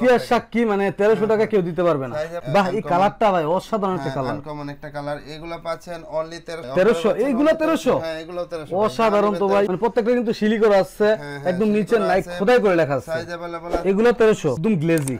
ইতিহাস সাক্ষী, মানে 1300 টাকা কেউ দিতে পারবে না। বাহ, এই কালারটা ভাই অসাধারণ একটা কালার, আনকমন একটা কালার। এগুলো পাচ্ছেন অনলি 1300। এইগুলো 1300? হ্যাঁ, এগুলো 1300। অসাধারণ তো ভাই, মানে প্রত্যেকটা কিন্তু সিলি করা আছে, একদম নিচে লাইক খোদাই করে লেখা আছে। সাইজ अवेलेबल আছে। এগুলো 1300, একদম গ্লেজি,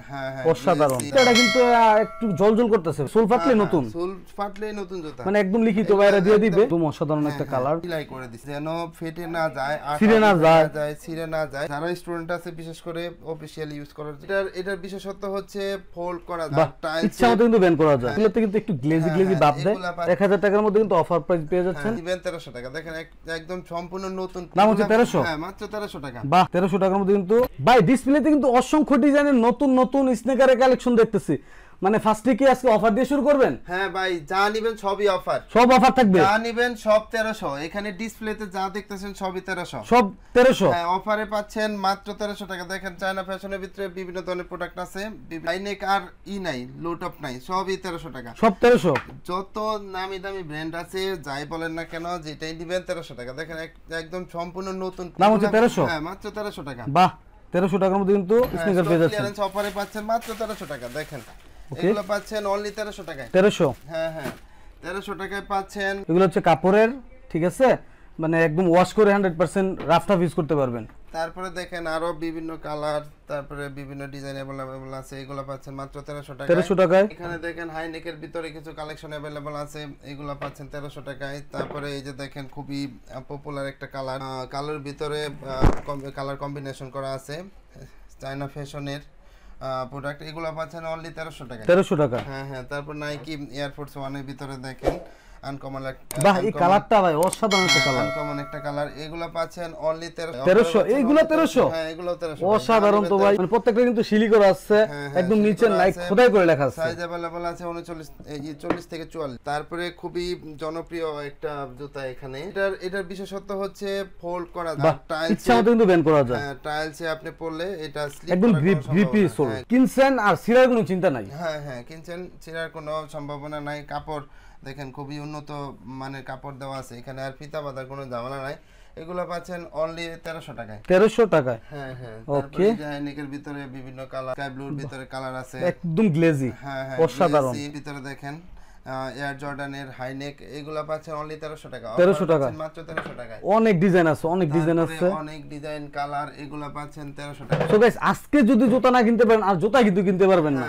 অসাধারণ। এটা কিন্তু একটু জলজল করতেছে, সোল ফাটলে নতুন, সোল ফাটলে নতুন জুতা, মানে একদম লিখিত বাইরে দিয়ে দিবে। একদম অসাধারণ একটা কালার, সেলাই করে দিছে যেন ফেটে না যায়, ছিঁড়ে না যায়, ছিঁড়ে না যায়। যারা স্টুডেন্ট আছে বিশেষ করে অফিশিয়াল ইউজ করার, এটার বিশেষত্ব হচ্ছে ফোল্ড করা যায়, টাইলস ইচ্ছা মতো কিন্তু বেন করা যায়। এগুলোতে কিন্তু একটু গ্লেজি গ্লেজি ভাব দেয়। 1000 টাকার মধ্যে কিন্তু অফার প্রাইস পেয়ে যাচ্ছেন। দিবেন 1300 টাকা। দেখেন একদম সম্পূর্ণ নতুন, দাম হচ্ছে 1300। হ্যাঁ, মাত্র 1300 টাকা। বাহ, 1300 টাকার মধ্যে কিন্তু ভাই ডিসপ্লেতে কিন্তু অসংখ্য ডিজাইনের নতুন নতুন স্নিকারের কালেকশন দেখতেছি। মানে ফার্স্টে কি আজকে অফার দিয়ে শুরু করবেন? হ্যাঁ ভাই, যা নিবেন সবই অফার, সব অফার থাকবে, যা নিবেন সব 1300। এখানে ডিসপ্লেতে যা দেখতেছেন সবই 1300, সব 1300। হ্যাঁ, অফারে পাচ্ছেন মাত্র 1300 টাকা। দেখেন চায়না ফ্যাশনের ভিতরে বিভিন্ন ধরনের প্রোডাক্ট আছে, হাইনেক আর নাই, লো টপ নাই, সবই 1300 টাকা, সব 1300। যত নামি দামি ব্র্যান্ড আছে যাই বলেন না কেন, যেটাই নিবেন 1300 টাকা। দেখেন একদম সম্পূর্ণ নতুন, দাম হচ্ছে 1300। হ্যাঁ, মাত্র 1300 টাকা। বাহ, 1300 টাকার মধ্যে কিন্তু স্নিকার পেয়ে যাচ্ছেন। ক্লিয়ারেন্স অফারে পাচ্ছেন মাত্র 1300 টাকা। দেখেন এগুলো পাচ্ছেন অনলি 1300 টাকায়। 1300? হ্যাঁ হ্যাঁ, 1300 টাকায় পাচ্ছেন। এগুলো হচ্ছে কাপড়ের, ঠিক আছে, মানে একদম ওয়াশ করে 100% রাফ টাফ ইউজ করতে পারবেন। তারপরে দেখেন আরো বিভিন্ন কালার, তারপরে বিভিন্ন ডিজাইন अवेलेबल আছে, এগুলো পাচ্ছেন মাত্র 1300 টাকায়। 1300 টাকায়। এখানে দেখেন হাই নেকের ভিতরে কিছু কালেকশন अवेलेबल আছে, এগুলো পাচ্ছেন 1300 টাকায়। তারপরে এই যে দেখেন খুবই পপুলার একটা কালার, কালার ভিতরে কালার কম্বিনেশন করা আছে, চায়না ফ্যাশনের প্রোডাক্ট, এগুলো পাচ্ছেন অনলি 1300 টাকা। 1300 টাকা? হ্যাঁ হ্যাঁ। তারপর নাইকি এয়ারফোর্স 1 এর ভিতরে দেখেন আনকমন একটা, বাহ, এই কালারটা ভাই অসাধারণ একটা কালার, আনকমন একটা কালার। এগুলো পাচ্ছেন অনলি 1300। এইগুলো 1300? হ্যাঁ, এগুলো 1300। অসাধারণ তো ভাই, মানে প্রত্যেকটা কিন্তু সিলি করা আছে, একদম নিচে লাইক খোদাই করে লেখা আছে। সাইজ अवेलेबल আছে 39 থেকে 44। তারপরে খুবই জনপ্রিয় একটা জুতা এখানে, এটার বিশেষত্ব হচ্ছে ফোল্ড করা যায়, টাইলস ইচ্ছা মতো কিন্তু বেন করা যায়। হ্যাঁ, টাইলসে আপনি পরলে এটা স্লিপ একদম গ্রিপি সোল। কিনছেন আর ছিঁড়ার কোনো চিন্তা নাই। হ্যাঁ হ্যাঁ, কিনছেন, ছিঁড়ার কোনো সম্ভাবনা নাই। কাপড় দেখেন খুবই উন্নত মানের কাপড় দেওয়া আছে, এখানে আর ফিতা বাঁধার কোনো ঝামেলা নাই। এগুলো পাচ্ছেন অনলি 1300 টাকায়। 1300 টাকায়? হ্যাঁ হ্যাঁ। ওকে। নেকের ভিতরে বিভিন্ন কালার, স্কাই ব্লুর ভিতরে কালার আছে, একদম গ্লেজি, হ্যাঁ হ্যাঁ, অসাধারণ। ভিতরে দেখেন এয়ার জর্ডানের হাই নেক, এগুলো পাচ্ছেন অনলি 1300 টাকা। 1300 টাকা, মাত্র 1300 টাকায়। অনেক ডিজাইন আছে, অনেক ডিজাইন আছে, অনেক ডিজাইন কালার, এগুলো পাচ্ছেন 1300 টাকা। সো গাইস, আজকে যদি জুতা না কিনতে পারেন আর জুতা কিন্তু কিনতে পারবেন না,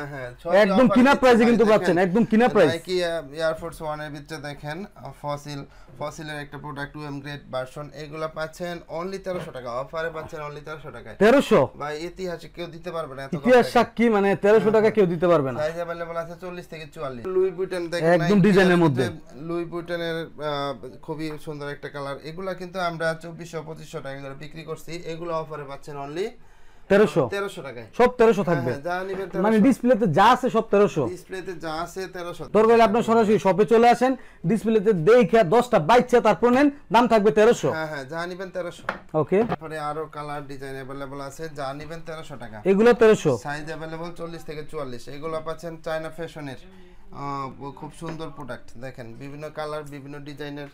একদম কিনা প্রাইসে কিন্তু পাচ্ছেন, একদম কিনা প্রাইস। নাইকি এয়ারফোর্স 1 এর ভিতরে দেখেন ফসিলের একটা প্রোডাক্ট 2M গ্রেড ভার্সন, এগুলো পাচ্ছেন অনলি 1300 টাকা। অফারে পাচ্ছেন অনলি 1300 টাকায়। 1300? ভাই ইতিহাসে কেউ দিতে পারবে না এত কম। ইতিহাস সাক্ষী, মানে 1300 টাকা কেউ দিতে পারবে না। সাইজ अवेलेबल আছে 40 থেকে 44। লুই বুইটন দেখেন, একদম ডিজাইনের মধ্যে লুই বুইটনের খুবই সুন্দর একটা কালার। এগুলা কিন্তু আমরা 2400-2500 টাকা করে বিক্রি করছি, এগুলো অফারে পাচ্ছেন অনলি 1300 টাকায়। সব 1300 থাকবে, যা নিবেন 1300, মানে ডিসপ্লেতে যা আছে সব 1300। ডিসপ্লেতে যা আছে 1300। দরকার হলে আপনারা সরাসরি শপে চলে আসেন, ডিসপ্লেতে দেখে 10টা বাইচে তারপর নেন, দাম থাকবে 1300। হ্যাঁ হ্যাঁ, যা নিবেন 1300। ওকে। তারপরে আরো কালার ডিজাইন अवेलेबल আছে, যা নিবেন 1300 টাকা। এগুলো 1300। সাইজ अवेलेबल 40 থেকে 44। এগুলো পাচ্ছেন চায়না ফ্যাশনের খুব সুন্দর প্রোডাক্ট। দেখেন বিভিন্ন কালার, বিভিন্ন ডিজাইনের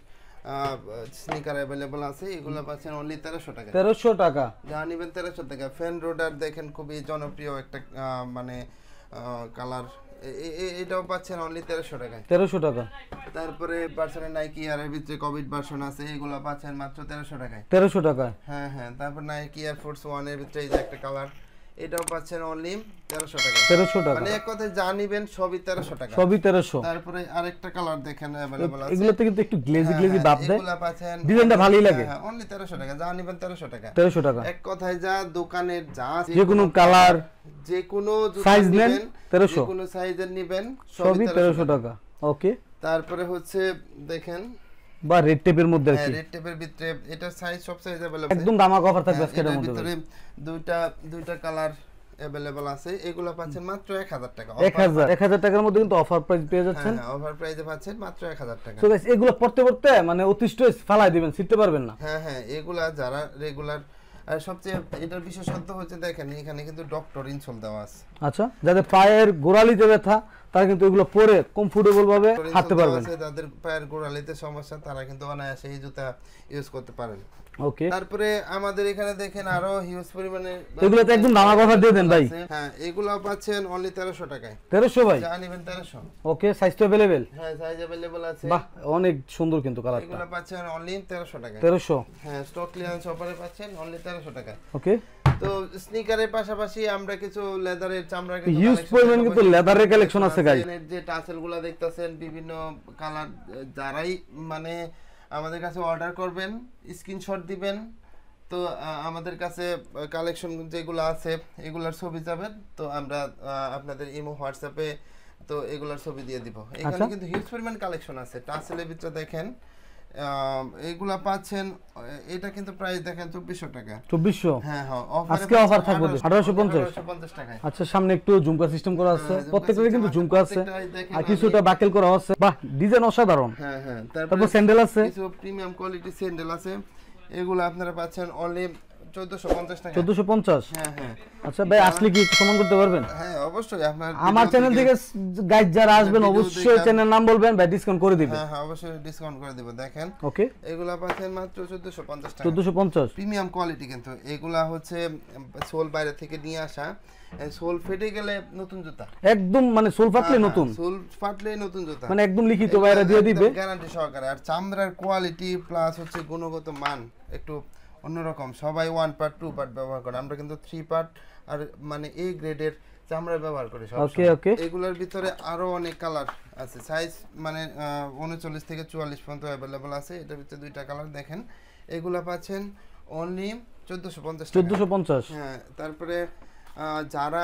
স্নিকার अवेलेबल আছে, এগুলো পাচ্ছেন অনলি 1300 টাকা। 1300 টাকা, যা নিবেন 1300 টাকা। ফ্যান রোডার দেখেন খুবই জনপ্রিয় একটা মানে কালার, এটাও পাচ্ছেন অনলি 1300 টাকায়। 1300 টাকা। তারপরে ভার্সনের নাইকি আর এর ভিতরে কোভিড ভার্সন আছে, এগুলো পাচ্ছেন মাত্র 1300 টাকায়। 1300 টাকায়? হ্যাঁ হ্যাঁ। তারপর নাইকি এয়ারফোর্স 1 এর ভিতরে এই যে একটা কালার, এটাও পাচ্ছেন অনলি 1300 টাকা। 1300 টাকা, মানে এক কথায় যা নিবেন সবই 1300 টাকা, সবই 1300। তারপরে আরেকটা কালার দেখেন अवेलेबल আছে, এগুলোতে কিন্তু একটু গ্লেজি গ্লেজি ভাব দেয়, এগুলো পাচ্ছেন, ডিজাইনটা ভালোই লাগে। হ্যাঁ, অনলি 1300 টাকা। যা নিবেন 1300 টাকা। 1300 টাকা। এক কথায় যা দোকানের যা যে কোনো কালার, যে কোনো সাইজ নেন 1300, যে কোনো সাইজের নেবেন সবই 1300 টাকা। ওকে। তারপরে হচ্ছে দেখেন বা রেড টেপের মধ্যে আছে, রেড টেপের ভিতরে এটা সাইজ সব সাইজ अवेलेबल, একদম দামাক অফার থাকবে আজকের মধ্যে। ভিতরে দুইটা কালার अवेलेबल আছে, এগুলো পাচ্ছেন মাত্র 1000 টাকা। 1000 টাকার মধ্যে কিন্তু অফার প্রাইস পেয়ে যাচ্ছেন। হ্যাঁ, অফার প্রাইসে পাচ্ছেন মাত্র 1000 টাকা। সো গাইস, এগুলো পড়তে পড়তে মানে অতিষ্ঠ ফালাই দিবেন, ছিটতে পারবেন না। হ্যাঁ হ্যাঁ, এগুলা যারা রেগুলার, আর সবচেয়ে এটার বিশেষত্ব হচ্ছে দেখেন এখানে কিন্তু ডক্টর ইনসোল দেওয়া আছে। আচ্ছা, যাদের পায়ের গোড়ালিতে ব্যথা তারা কিন্তু এগুলো পরে কমফোর্টেবল ভাবে হাঁটতে পারবেন। যাদের পায়ের গোড়ালিতে সমস্যা তারা কিন্তু অনায়াসে এই জুতা ইউজ করতে পারেন। ওকে, তারপরে আমাদের এখানে দেখেন আরো হিউজ পরিমাণে এগুলো তো একদম দামা অফার দিয়ে দেন ভাই। হ্যাঁ এগুলো পাচ্ছেন অনলি 1300 টাকায়। 1300 ভাই? যা নেবেন 1300। ওকে, সাইজ তো अवेलेबल? হ্যাঁ সাইজ अवेलेबल আছে। বাহ, অনেক সুন্দর কিন্তু কালারটা। এগুলো পাচ্ছেন অনলি 1300 টাকায়। 1300? হ্যাঁ স্টক ক্লিয়ারেন্স অফারে পাচ্ছেন অনলি 1300 টাকায়। ওকে, তো স্নিকারের পাশাপাশি আমরা কিছু লেদারের চামড়ার কিছু হিউজ পরিমাণ কিন্তু লেদারের কালেকশন আছে গাইস। যে টাসেলগুলো দেখতেছেন বিভিন্ন কালার, যারাই মানে আমাদের কাছে অর্ডার করবেন স্ক্রিনশট দিবেন, তো আমাদের কাছে কালেকশন যেগুলো আছে এগুলার ছবি যাবেন, তো আমরা আপনাদের ইমো হোয়াটসঅ্যাপে তো এগুলার ছবি দিয়ে দিব। এখানে কিন্তু হিউজ পরিমাণ কালেকশন আছে টাসেলের ভিতরে দেখেন এগুলা পাচ্ছেন, এটা কিন্তু প্রাইস দেখেন 2400 টাকা। 2400? হ্যাঁ হ্যাঁ, আজকে অফার থাকবে 1850 টাকায়। আচ্ছা, সামনে একটু ঝুমকা সিস্টেম করা আছে, প্রত্যেকটারই কিন্তু ঝুমকা আছে আর কিছুটা বাকেল করা আছে। বাহ, ডিজাইন অসাধারণ। হ্যাঁ হ্যাঁ, তারপর স্যান্ডেল আছে, কিছু প্রিমিয়াম কোয়ালিটি স্যান্ডেল আছে, এগুলো আপনারা পাচ্ছেন অনলি 1450 টাকা। 1450? হ্যাঁ হ্যাঁ। আচ্ছা ভাই, আসলে কি একটু কমান করতে পারবেন? হ্যাঁ অবশ্যই, আপনার আমার চ্যানেল থেকে গাইজ যারা আসবেন অবশ্যই চ্যানেল নাম বলবেন, ভাই ডিসকাউন্ট করে দিবেন। হ্যাঁ হ্যাঁ অবশ্যই ডিসকাউন্ট করে দেব। দেখেন ওকে, এগুলা পাচ্ছেন মাত্র 1450 টাকা। 1450? প্রিমিয়াম কোয়ালিটি, কিন্তু এগুলা হচ্ছে সোল বাইরে থেকে নিয়ে আসা, সোল ফেটে গেলে নতুন জুতা একদম, মানে সোল ফাটলে নতুন, সোল ফাটলে নতুন জুতা, মানে একদম লিখিত বাইরে দিয়ে দিবে গ্যারান্টি সহকারে। আর চামড়ার কোয়ালিটি প্লাস হচ্ছে গুণগত মান একটু অন্যরকম। সবাই 1 পার্ট 2 পার্ট ব্যবহার করে, আমরা কিন্তু 3 পার্ট আর মানে এ গ্রেডের চামড়া ব্যবহার করি সব। ওকে ওকে, এগুলোর ভিতরে আরো অনেক কালার আছে, সাইজ মানে 39 থেকে 44 পর্যন্ত अवेलेबल আছে। এটার ভিতরে দুইটা কালার দেখেন, এগুলা পাচ্ছেন অনলি 1450 টাকা। 1450? হ্যাঁ। তারপরে যারা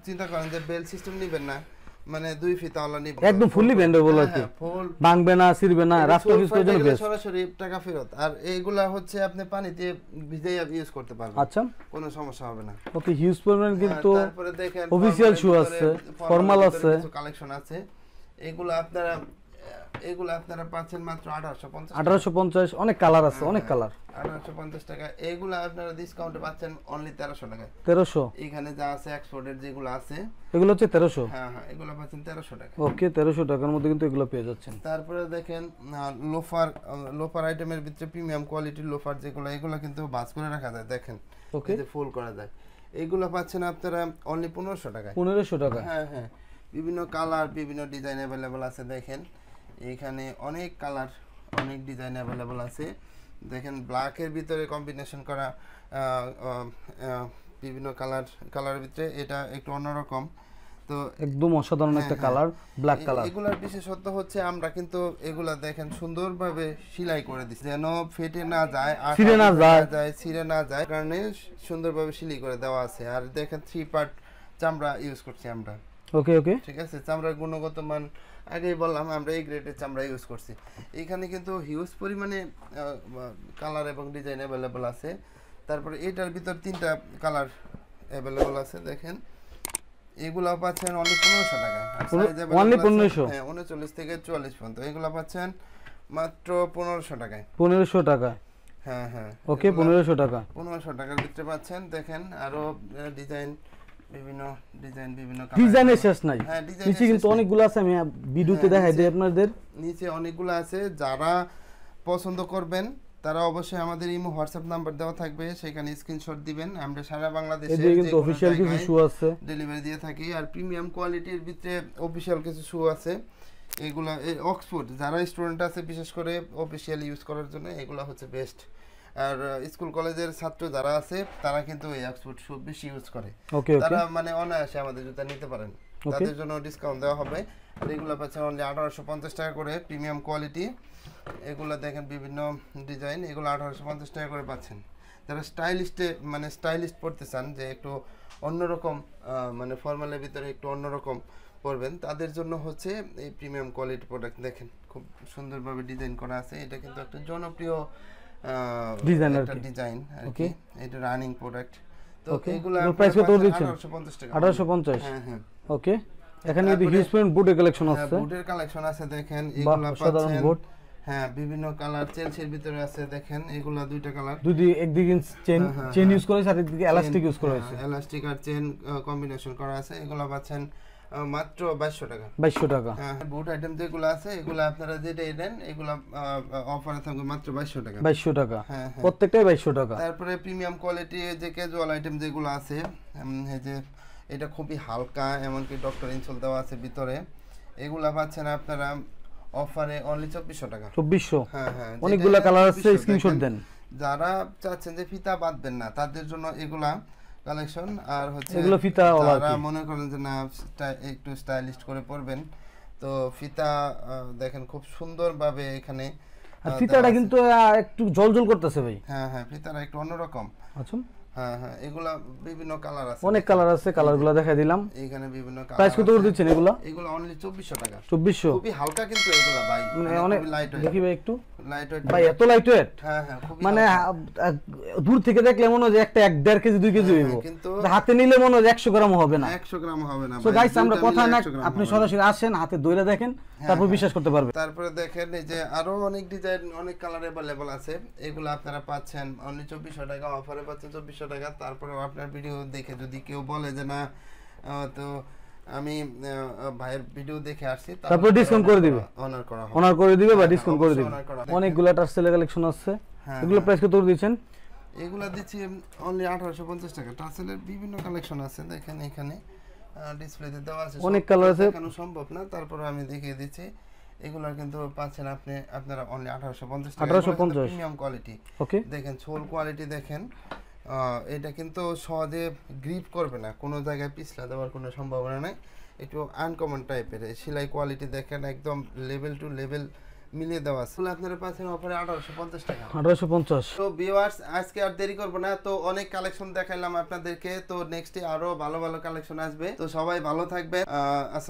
চিন্তা করেন যে বেল সিস্টেম নেবেন না, মানে 2 ফিতাওয়ালা নেবেন, একদম ফুললি বেন্ডেবল আর কি, ফুল ভাঙবে না, ছিড়বে না, রাফ ইউজ করার জন্য বেস্ট। সরাসরি টাকা ফেরত। আর এইগুলা হচ্ছে আপনি পানিতে ভিজিয়ে ইউজ করতে পারবেন, আচ্ছা কোনো সমস্যা হবে না। ওকে, হিউজ পরিমাণ কিন্তু তারপরে দেখেন অফিশিয়াল শু আছে, ফর্মাল আছে, কিছু কালেকশন আছে। এগুলা আপনারা পাচ্ছেন মাত্র 1850। 1850? অনেক কালার আছে, অনেক কালার। 1850 টাকা। এগুলা আপনারা ডিসকাউন্টে পাচ্ছেন অনলি 1300 টাকা। 1300? এখানে যা আছে এক্সপোর্টের যেগুলো আছে এগুলো হচ্ছে 1300? হ্যাঁ হ্যাঁ, এগুলো পাচ্ছেন 1300 টাকা। ওকে, 1300 টাকার মধ্যে কিন্তু এগুলো পেয়ে যাচ্ছেন। তারপরে দেখেন লোফার আইটেমের ভিতরে প্রিমিয়াম কোয়ালিটির লোফার যেগুলো, এগুলো কিন্তু ভাঁজ করে রাখা যায়, দেখেন ওকে, এই যে ফোল্ড করা যায়। এগুলো পাচ্ছেন আপনারা অনলি 1500 টাকা। 1500 টাকা? হ্যাঁ হ্যাঁ, বিভিন্ন কালার বিভিন্ন ডিজাইন अवेलेबल আছে। দেখেন এখানে অনেক কালার অনেক ডিজাইন अवेलेबल আছে। দেখেন ব্ল্যাকের ভিতরে কম্বিনেশন করা বিভিন্ন কালারের ভিতরে এটা একটু অন্যরকম, তো একদম অসাধারণ একটা কালার, ব্ল্যাক কালার। এগুলার বিশেষত্ব হচ্ছে আমরা কিন্তু এগুলা দেখেন সুন্দরভাবে সেলাই করে দিচ্ছি, যেন ফেটে না যায়, ছিঁড়ে না যায় কারণে সুন্দরভাবে সেলাই করে দেওয়া আছে। আর দেখেন 3 পার্ট চামড়া ইউজ করছি আমরা। ওকে ওকে, ঠিক আছে, চামড়ার গুণগত মান আগেই বললাম, আমরা এই গ্রেডের চামড়া ইউজ করছি। এখানে কিন্তু হিউজ পরিমাণে কালার এবং ডিজাইন अवेलेबल আছে। তারপরে এটার ভিতর 3টা কালার अवेलेबल আছে। দেখেন এগুলা পাচ্ছেন অনলি 1500 টাকা। অনলি 1500? হ্যাঁ, 39 থেকে 44 পর্যন্ত এগুলা পাচ্ছেন মাত্র 1500 টাকায়। 1500 টাকা? হ্যাঁ হ্যাঁ, ওকে, 1500 টাকা। 1500 টাকার ভিতরে পাচ্ছেন। দেখেন আরো ডিজাইন বিভিন্ন ডিজাইনের শেষ নাই, হ্যাঁ, নিচে কিন্তু অনেকগুলো আছে, আমি ভিডিওতে দেখাই দিই আপনাদের। নিচে অনেকগুলো আছে, যারা পছন্দ করবেন তারা অবশ্যই আমাদের ইমো হোয়াটসঅ্যাপ নাম্বার দেওয়া থাকবে, সেখানে স্ক্রিনশট দিবেন। আমরা সারা বাংলাদেশে এদিকে কিন্তু অফিশিয়াল কিছু শু আছে, ডেলিভারি দিয়ে থাকি। আর প্রিমিয়াম কোয়ালিটির ভিতরে অফিশিয়াল কিছু শু আছে, এগুলা অক্সফোর্ড যারা স্টুডেন্ট আছে বিশেষ করে অফিশিয়াল ইউজ করার জন্য এগুলা হচ্ছে বেস্ট। আর স্কুল কলেজের ছাত্র যারা আছে তারা কিন্তু এই অক্সফোর্ড শু বেশি ইউজ করে, তারা মানে অনায়াসে আমাদের জুতা নিতে পারেন, তাদের জন্য ডিসকাউন্ট দেওয়া হবে। আর এগুলো পাচ্ছেন অনলি 1850 টাকা করে, প্রিমিয়াম কোয়ালিটি। এগুলো দেখেন বিভিন্ন ডিজাইন, এগুলো 1850 টাকা করে পাচ্ছেন। যারা স্টাইলিস্ট পড়তে চান, যে একটু অন্যরকম মানে ফর্মালের ভিতরে একটু অন্যরকম পরবেন, তাদের জন্য হচ্ছে এই প্রিমিয়াম কোয়ালিটি প্রোডাক্ট। দেখেন খুব সুন্দরভাবে ডিজাইন করা আছে, এটা কিন্তু একটা জনপ্রিয় ডিজাইন আর কি, এটা রানিং প্রোডাক্ট। তো এগুলো প্রাইস কত দিচ্ছেন? 1850 টাকা। 1850? হ্ঁ হ্যাঁ, ওকে। এখানে কিন্তু হিউজ পরিমাণ বুটের কালেকশন আছে, বুটের কালেকশন আছে। দেখেন এগুলো পাচ্ছেন, হ্যাঁ বিভিন্ন কালার চেলসির ভিতরে আছে দেখেন, এগুলা দুইটা কালার, দুই একদিকে চেন ইউজ করা হয়েছে আর একদিকে এলাস্টিক ইউজ করা হয়েছে। এলাস্টিক আর চেন কম্বিনেশন করা আছে। এগুলা পাচ্ছেন মাত্র 2200 টাকা। 2200 টাকা। হ্যাঁ বুট আইটেম যেগুলো আছে এগুলো আপনারা যেটাই নেন এগুলা অফারে থাকবে মাত্র 2200 টাকা। 2200 টাকা, হ্যাঁ প্রত্যেকটাই 2200 টাকা। তারপরে প্রিমিয়াম কোয়ালিটি যে ক্যাজুয়াল আইটেম যেগুলো আছে, এই যে এটা খুবই হালকা, এমনকি ডক্টর ইনসোল দেওয়া আছে ভিতরে, এগুলা পাচ্ছেন আপনারা অফারে অনলি 2400 টাকা। 2400। হ্যাঁ হ্যাঁ অনেকগুলা কালার আছে, স্ক্রিনশট দেন। যারা চাচ্ছেন যে ফিতা বাঁধবেন না তাদের জন্য এগুলা কালেকশন। আর হচ্ছে এগুলো ফিতা ওলা, যারা মনে করেন যে না একটু স্টাইলিশ করে পরবেন, তো ফিতা দেখেন খুব সুন্দরভাবে এখানে। আর ফিতাটা কিন্তু একটু জলজল করতেছে ভাই। হ্যাঁ হ্যাঁ ফিতাটা একটু অন্যরকম। আচ্ছা হ্যাঁ হ্যাঁ এগুলা বিভিন্ন কালার আছে, অনেক কালার আছে, কালারগুলো দেখাই দিলাম। এখানে বিভিন্ন কালার। প্রাইস কত করে দিচ্ছেন এগুলা? এগুলা অনলি 2400 টাকা। 2400। খুবই হালকা কিন্তু এগুলা ভাই, মানে অনেক লাইট ওয়েট। দেখি ভাই একটু লাইট ওয়েট ভাই, এত লাইট ওয়েট। হ্যাঁ হ্যাঁ খুবই মানে দূর থেকে দেখলে মনে হয় যে একটা 1.5 কেজি 2 কেজি হইব, কিন্তু হাতে নিলে মনে হয় 100 গ্রাম হবে না। 100 গ্রাম হবে না। সো গাইস আমরা কথা না, আপনি সরাসরি আসেন, হাতে ধরে দেখেন, তারপর বিশ্বাস করতে পারবেন। তারপরে দেখেন এই যে আরো অনেক ডিজাইন, অনেক কালার अवेलेबल আছে, এগুলো আপনারা পাচ্ছেন অনলি 2400 টাকা, অফারে পাচ্ছেন 2400 টাকা। তারপরে আপনার ভিডিও দেখে যদি কেউ বলে যে না তো আমি ভাইয়ের ভিডিও দেখে আসছি, তারপর ডিসকাউন্ট করে দিবে, অনার করে দিবে বা ডিসকাউন্ট করে দিবে। অনেকগুলা টার্সেলের কালেকশন আছে, এগুলো প্রাইস কত করে দিচ্ছেন? এগুলা দিচ্ছি অনলি 1850 টাকা। টার্সেলের বিভিন্ন কালেকশন আছে দেখেন, এখানে ডিসপ্লেতে দেওয়া আছে, অনেক কালার আছে, দেখানো সম্ভব না, তারপরে আমি দেখিয়ে দিচ্ছি। এগুলা কিন্তু পাচ্ছেন আপনারা অনলি 1850 টাকা। 1850 প্রিমিয়াম কোয়ালিটি। ওকে দেখেন সোল কোয়ালিটি দেখেন, এটা কিন্তু সহজে গ্রিপ করবে না, কোনো জায়গায় পিছলা দেওয়ার কোনো সম্ভাবনা নাই, একটু আনকমন টাইপের। সেলাই কোয়ালিটি দেখেন একদম লেভেল টু লেভেল মিলিয়ে দেওয়া আছে। আপনারা পাচ্ছেন অফারে 1850 টাকা। 1850। তো ভিউয়ার্স আজকে আর দেরি করব না, তো অনেক কালেকশন দেখাইলাম আপনাদেরকে, তো নেক্সটে আরো ভালো ভালো কালেকশন আসবে, তো সবাই ভালো থাকবেন। আসসালামু